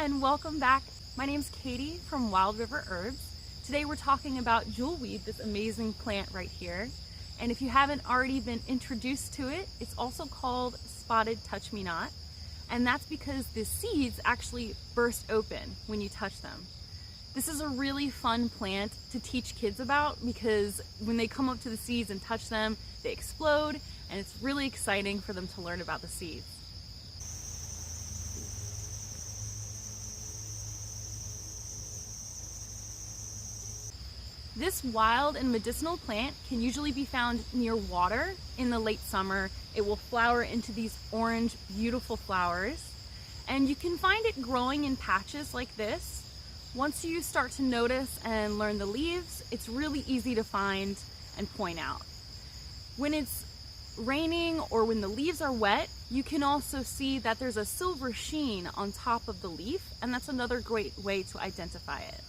and welcome back. My name's Katie from Wild River Herbs. Today we're talking about jewelweed, this amazing plant right here. And if you haven't already been introduced to it, it's also called spotted touch-me-not. And that's because the seeds actually burst open when you touch them. This is a really fun plant to teach kids about because when they come up to the seeds and touch them, they explode, and it's really exciting for them to learn about the seeds. This wild and medicinal plant can usually be found near water in the late summer. It will flower into these orange, beautiful flowers. And you can find it growing in patches like this. Once you start to notice and learn the leaves, it's really easy to find and point out. When it's raining or when the leaves are wet, you can also see that there's a silver sheen on top of the leaf, and that's another great way to identify it.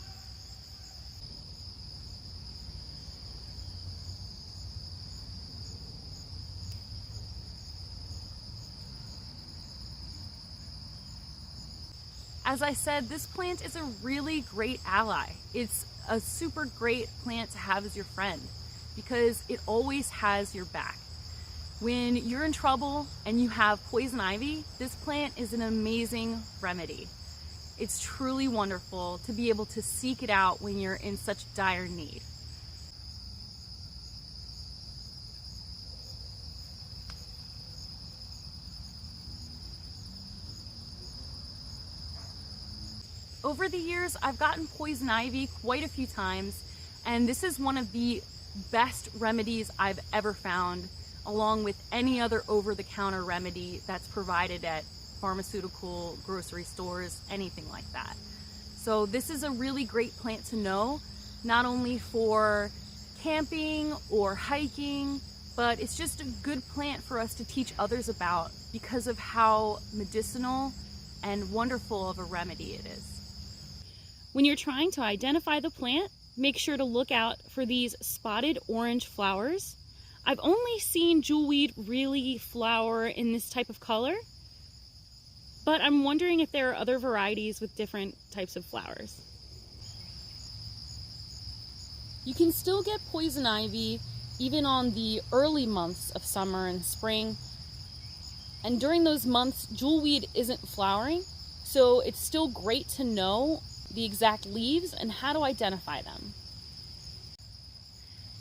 As I said, this plant is a really great ally. It's a super great plant to have as your friend because it always has your back. When you're in trouble and you have poison ivy, this plant is an amazing remedy. It's truly wonderful to be able to seek it out when you're in such dire need. Over the years, I've gotten poison ivy quite a few times, and this is one of the best remedies I've ever found, along with any other over-the-counter remedy that's provided at pharmaceutical, grocery stores, anything like that. So this is a really great plant to know, not only for camping or hiking, but it's just a good plant for us to teach others about because of how medicinal and wonderful of a remedy it is. When you're trying to identify the plant, make sure to look out for these spotted orange flowers. I've only seen jewelweed really flower in this type of color, but I'm wondering if there are other varieties with different types of flowers. You can still get poison ivy even on the early months of summer and spring, and during those months, jewelweed isn't flowering, so it's still great to know the exact leaves and how to identify them.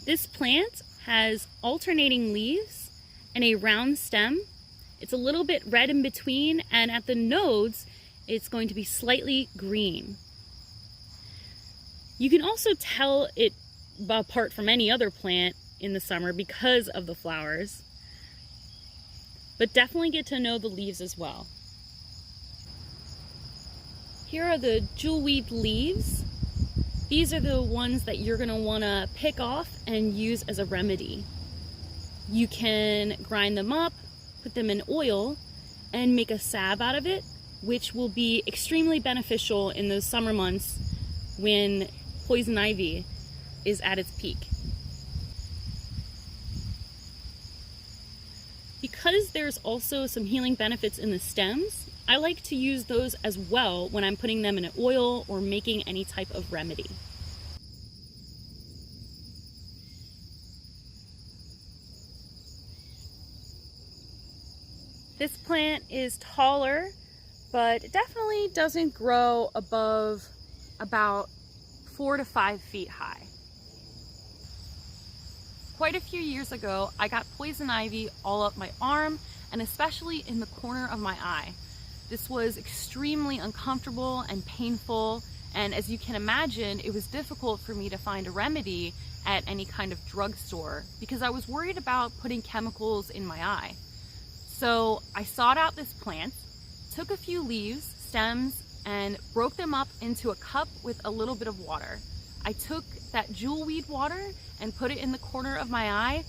This plant has alternating leaves and a round stem. It's a little bit red in between, and at the nodes, it's going to be slightly green. You can also tell it apart from any other plant in the summer because of the flowers, but definitely get to know the leaves as well. Here are the jewelweed leaves. These are the ones that you're gonna wanna pick off and use as a remedy. You can grind them up, put them in oil, and make a salve out of it, which will be extremely beneficial in those summer months when poison ivy is at its peak. Because there's also some healing benefits in the stems, I like to use those as well when I'm putting them in an oil or making any type of remedy. This plant is taller, but it definitely doesn't grow above about 4 to 5 feet high. Quite a few years ago, I got poison ivy all up my arm and especially in the corner of my eye. This was extremely uncomfortable and painful, and as you can imagine, it was difficult for me to find a remedy at any kind of drugstore because I was worried about putting chemicals in my eye. So I sought out this plant, took a few leaves, stems, and broke them up into a cup with a little bit of water. I took that jewelweed water and put it in the corner of my eye,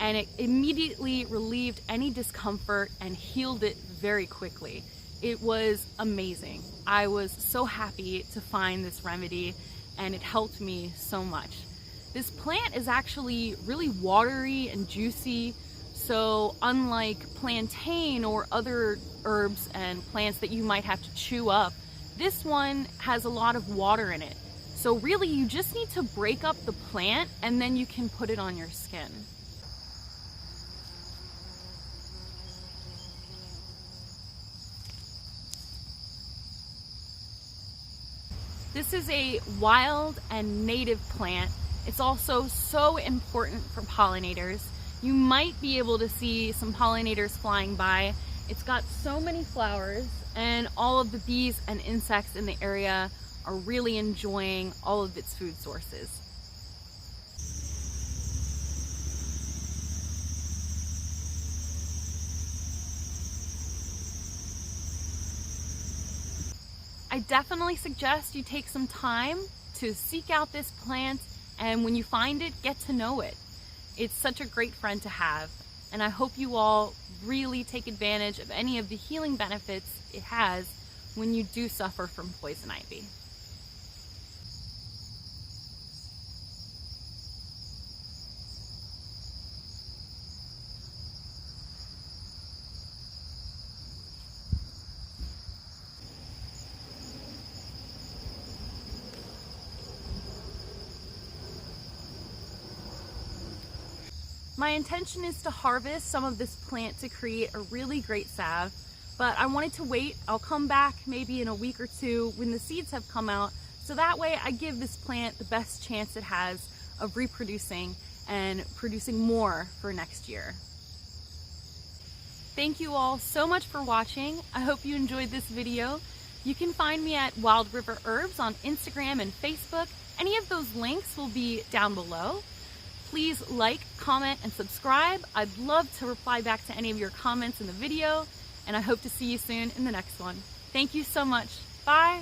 and it immediately relieved any discomfort and healed it very quickly. It was amazing. I was so happy to find this remedy, and it helped me so much. This plant is actually really watery and juicy, so unlike plantain or other herbs and plants that you might have to chew up, This one has a lot of water in it. So really you just need to break up the plant and then you can put it on your skin. This is a wild and native plant. It's also so important for pollinators. You might be able to see some pollinators flying by. It's got so many flowers, and all of the bees and insects in the area are really enjoying all of its food sources. I definitely suggest you take some time to seek out this plant, and when you find it, get to know it. It's such a great friend to have, and I hope you all really take advantage of any of the healing benefits it has when you do suffer from poison ivy. My intention is to harvest some of this plant to create a really great salve, but I wanted to wait. I'll come back maybe in a week or two when the seeds have come out, so that way I give this plant the best chance it has of reproducing and producing more for next year. Thank you all so much for watching. I hope you enjoyed this video. You can find me at Wild River Herbs on Instagram and Facebook. Any of those links will be down below. Please like, comment, and subscribe. I'd love to reply back to any of your comments in the video, and I hope to see you soon in the next one. Thank you so much. Bye.